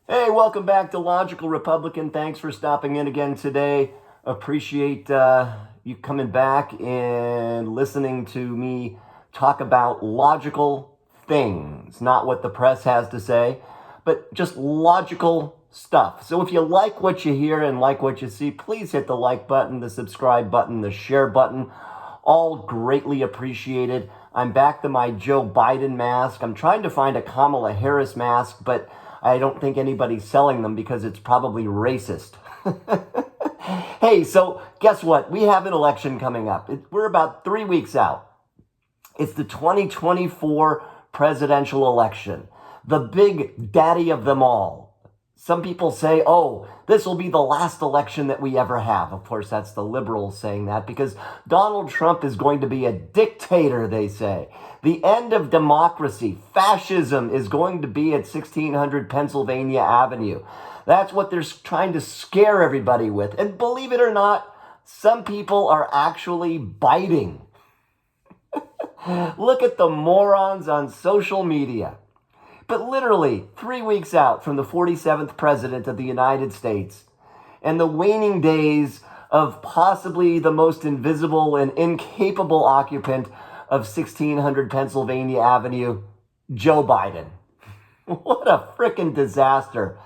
Hey, welcome back to Logical Republican. Thanks for stopping in again today. Appreciate you coming back and listening to me talk about logical things, not what the press has to say, but just logical stuff. So if you like what you hear and like what you see, please hit the like button, the subscribe button, the share button. All greatly appreciated. I'm back to my Joe Biden mask. I'm trying to find a Kamala Harris mask, but I don't think anybody's selling them because it's probably racist. Hey, so guess what? We have an election coming up. We're about 3 weeks out. It's the 2024 presidential election, the big daddy of them all. Some people say, oh, this will be the last election that we ever have. Of course, that's the liberals saying that because Donald Trump is going to be a dictator, they say. The end of democracy, fascism is going to be at 1600 Pennsylvania Avenue. That's what they're trying to scare everybody with. And believe it or not, some people are actually biting. Look at the morons on social media. But literally 3 weeks out from the 47th president of the United States and the waning days of possibly the most invisible and incapable occupant of 1600 Pennsylvania Avenue, Joe Biden. What a frickin' disaster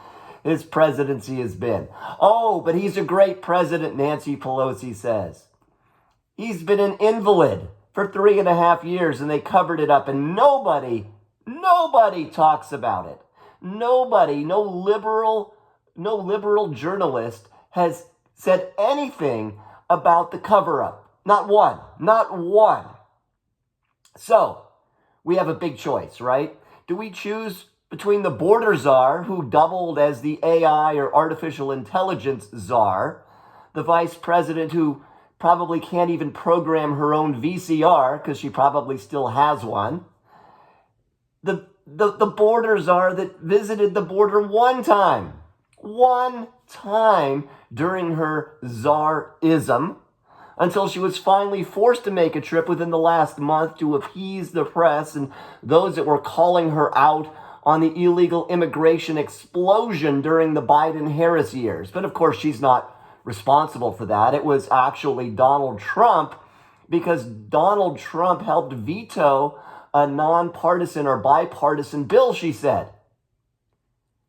his presidency has been. Oh, but he's a great president, Nancy Pelosi says. He's been an invalid for 3.5 years and they covered it up and nobody talks about it. Nobody, no liberal journalist has said anything about the cover-up. Not one. So, we have a big choice, right? Do we choose between the border czar, who doubled as the AI or artificial intelligence czar, the vice president who probably can't even program her own VCR because she probably still has one, the border czar that visited the border one time during her czarism, until she was finally forced to make a trip within the last month to appease the press and those that were calling her out on the illegal immigration explosion during the Biden-Harris years. But of course, she's not responsible for that. It was actually Donald Trump, because Donald Trump helped veto a nonpartisan or bipartisan bill, she said.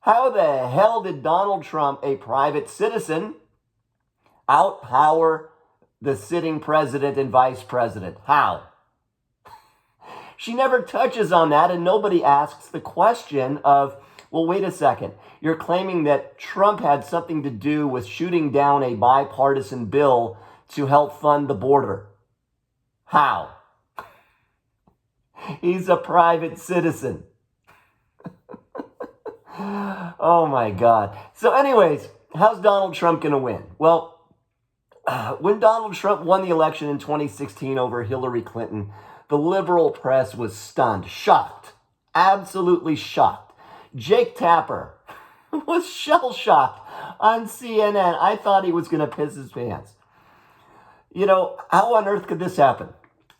How the hell did Donald Trump, a private citizen, outpower the sitting president and vice president? How? She never touches on that, and nobody asks the question of, well, wait a second. You're claiming that Trump had something to do with shooting down a bipartisan bill to help fund the border. How? He's a private citizen. Oh my God. So anyways, how's Donald Trump going to win? Well, when Donald Trump won the election in 2016 over Hillary Clinton, the liberal press was stunned, shocked, absolutely shocked. Jake Tapper was shell-shocked on CNN. I thought he was going to piss his pants. You know, how on earth could this happen?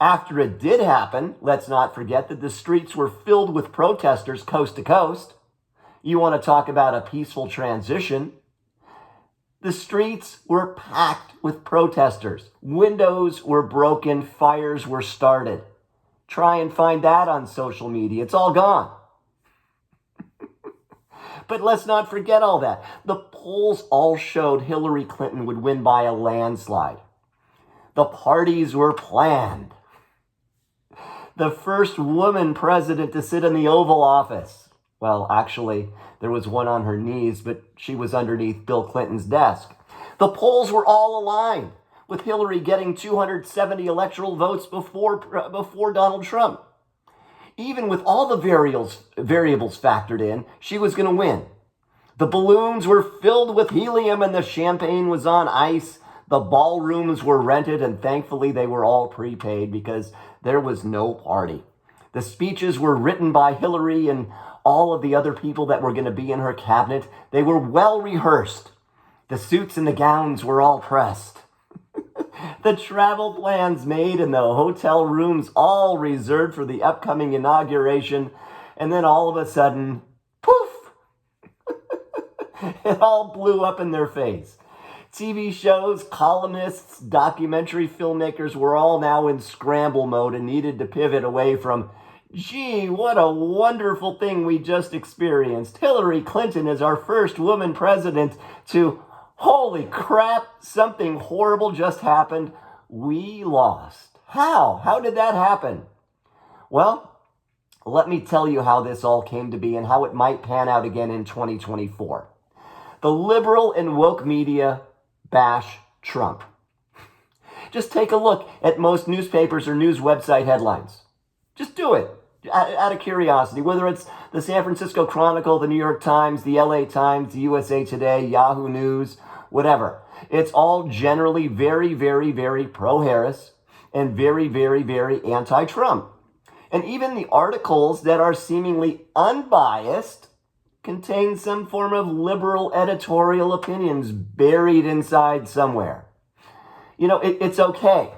After it did happen, let's not forget that the streets were filled with protesters coast to coast. You want to talk about a peaceful transition? The streets were packed with protesters. Windows were broken, fires were started. Try and find that on social media. It's all gone. But let's not forget all that. The polls all showed Hillary Clinton would win by a landslide. The parties were planned. The first woman president to sit in the Oval Office. Well, actually, there was one on her knees, but she was underneath Bill Clinton's desk. The polls were all aligned, with Hillary getting 270 electoral votes before Donald Trump. Even with all the variables factored in, she was going to win. The balloons were filled with helium and the champagne was on ice. The ballrooms were rented, and thankfully they were all prepaid because there was no party. The speeches were written by Hillary and all of the other people that were going to be in her cabinet. They were well rehearsed. The suits and the gowns were all pressed. The travel plans made and the hotel rooms all reserved for the upcoming inauguration. And then all of a sudden, poof! It all blew up in their face. TV shows, columnists, documentary filmmakers were all now in scramble mode and needed to pivot away from, gee, what a wonderful thing we just experienced. Hillary Clinton is our first woman president, to, holy crap, something horrible just happened. We lost. How? How did that happen? Well, let me tell you how this all came to be and how it might pan out again in 2024. The liberal and woke media bash Trump. Just take a look at most newspapers or news website headlines. Just do it out of curiosity, whether it's the San Francisco Chronicle, the New York Times, the LA Times, the USA Today, Yahoo News, whatever. It's all generally very, very, very pro-Harris and very, very, very anti-Trump. And even the articles that are seemingly unbiased contain some form of liberal editorial opinions buried inside somewhere. You know, it's okay.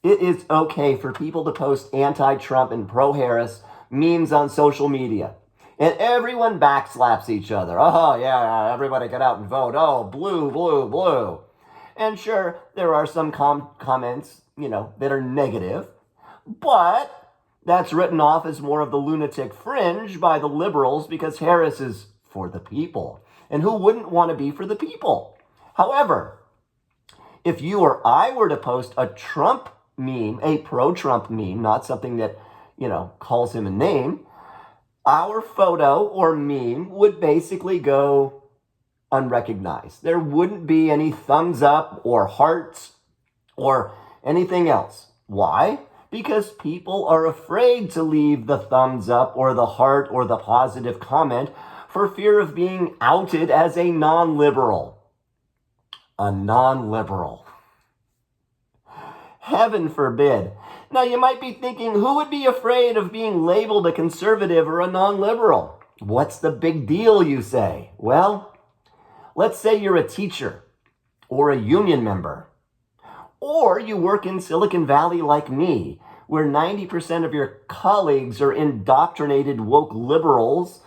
It is okay for people to post anti-Trump and pro-Harris memes on social media. And everyone backslaps each other. Oh, yeah, everybody get out and vote. Oh, blue, blue, blue. And sure, there are some comments, that are negative. But that's written off as more of the lunatic fringe by the liberals because Harris is for the people. And who wouldn't want to be for the people? However, if you or I were to post a Trump meme, a pro-Trump meme, not something that, calls him a name, our photo or meme would basically go unrecognized. There wouldn't be any thumbs up or hearts or anything else. Why? Because people are afraid to leave the thumbs up or the heart or the positive comment for fear of being outed as a non-liberal. A non-liberal. Heaven forbid. Now you might be thinking, who would be afraid of being labeled a conservative or a non-liberal? What's the big deal, you say? Well, let's say you're a teacher or a union member. Or you work in Silicon Valley like me, where 90% of your colleagues are indoctrinated woke liberals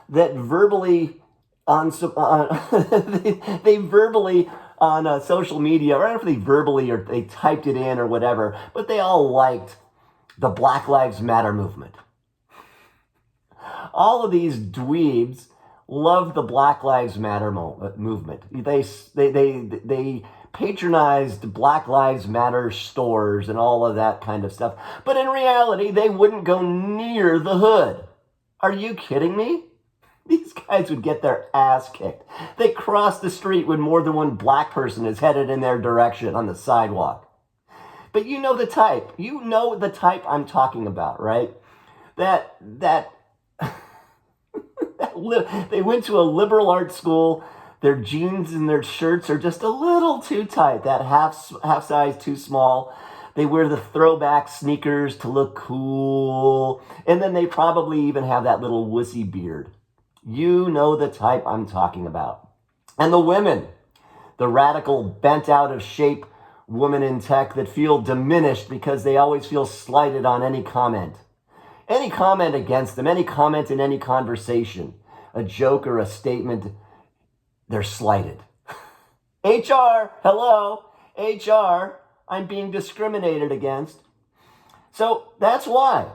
that verbally they verbally on social media, or I don't know if they verbally or they typed it in or whatever, but they all liked the Black Lives Matter movement. All of these dweebs love the Black Lives Matter movement. They patronized Black Lives Matter stores and all of that kind of stuff. But in reality, they wouldn't go near the hood. Are you kidding me? These guys would get their ass kicked. They cross the street when more than one black person is headed in their direction on the sidewalk. But you know the type. You know the type I'm talking about, right? That they went to a liberal arts school. Their jeans and their shirts are just a little too tight, that half size too small. They wear the throwback sneakers to look cool. And then they probably even have that little wussy beard. You know the type I'm talking about. And the women, the radical, bent out of shape women in tech that feel diminished because they always feel slighted on any comment. Any comment against them, any comment in any conversation, a joke or a statement, they're slighted. HR, hello, HR, I'm being discriminated against. So that's why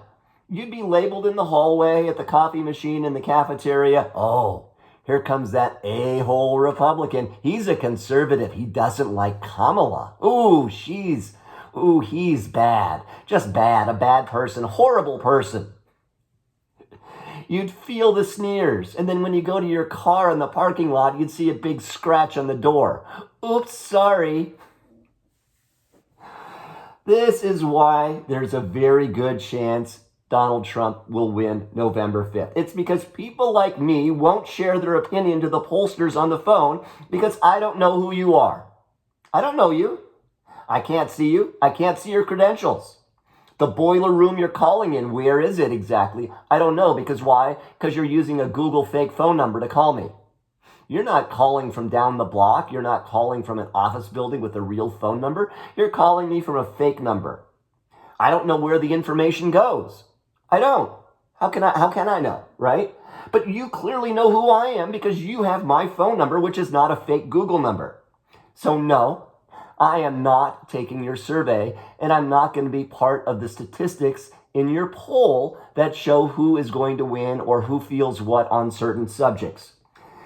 you'd be labeled in the hallway, at the coffee machine, in the cafeteria. Oh, here comes that a-hole Republican. He's a conservative. He doesn't like Kamala. He's bad. Just bad. A bad person. Horrible person. You'd feel the sneers. And then when you go to your car in the parking lot, you'd see a big scratch on the door. Oops, sorry. This is why there's a very good chance Donald Trump will win November 5th. It's because people like me won't share their opinion to the pollsters on the phone because I don't know who you are. I don't know you. I can't see you. I can't see your credentials. The boiler room you're calling in, where is it exactly? I don't know. Because why? Because you're using a Google fake phone number to call me. You're not calling from down the block. You're not calling from an office building with a real phone number. You're calling me from a fake number. I don't know where the information goes. I don't. How can I know, right? But you clearly know who I am because you have my phone number, which is not a fake Google number. So no, I am not taking your survey, and I'm not going to be part of the statistics in your poll that show who is going to win or who feels what on certain subjects.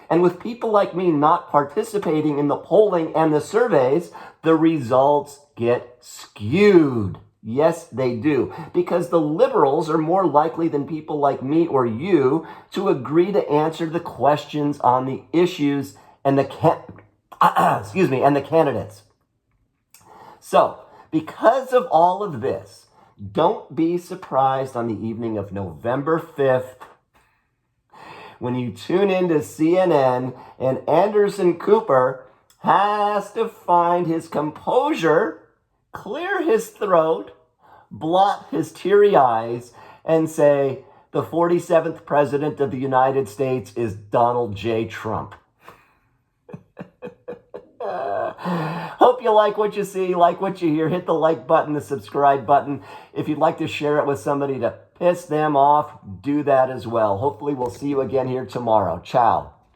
And with people like me not participating in the polling and the surveys, the results get skewed. Yes, they do. Because the liberals are more likely than people like me or you to agree to answer the questions on the issues and the and the candidates. So, because of all of this, don't be surprised on the evening of November 5th when you tune into CNN and Anderson Cooper has to find his composure, clear his throat, blot his teary eyes, and say, the 47th President of the United States is Donald J. Trump. Hope you like what you see, like what you hear. Hit the like button, the subscribe button. If you'd like to share it with somebody to piss them off, do that as well. Hopefully we'll see you again here tomorrow. Ciao.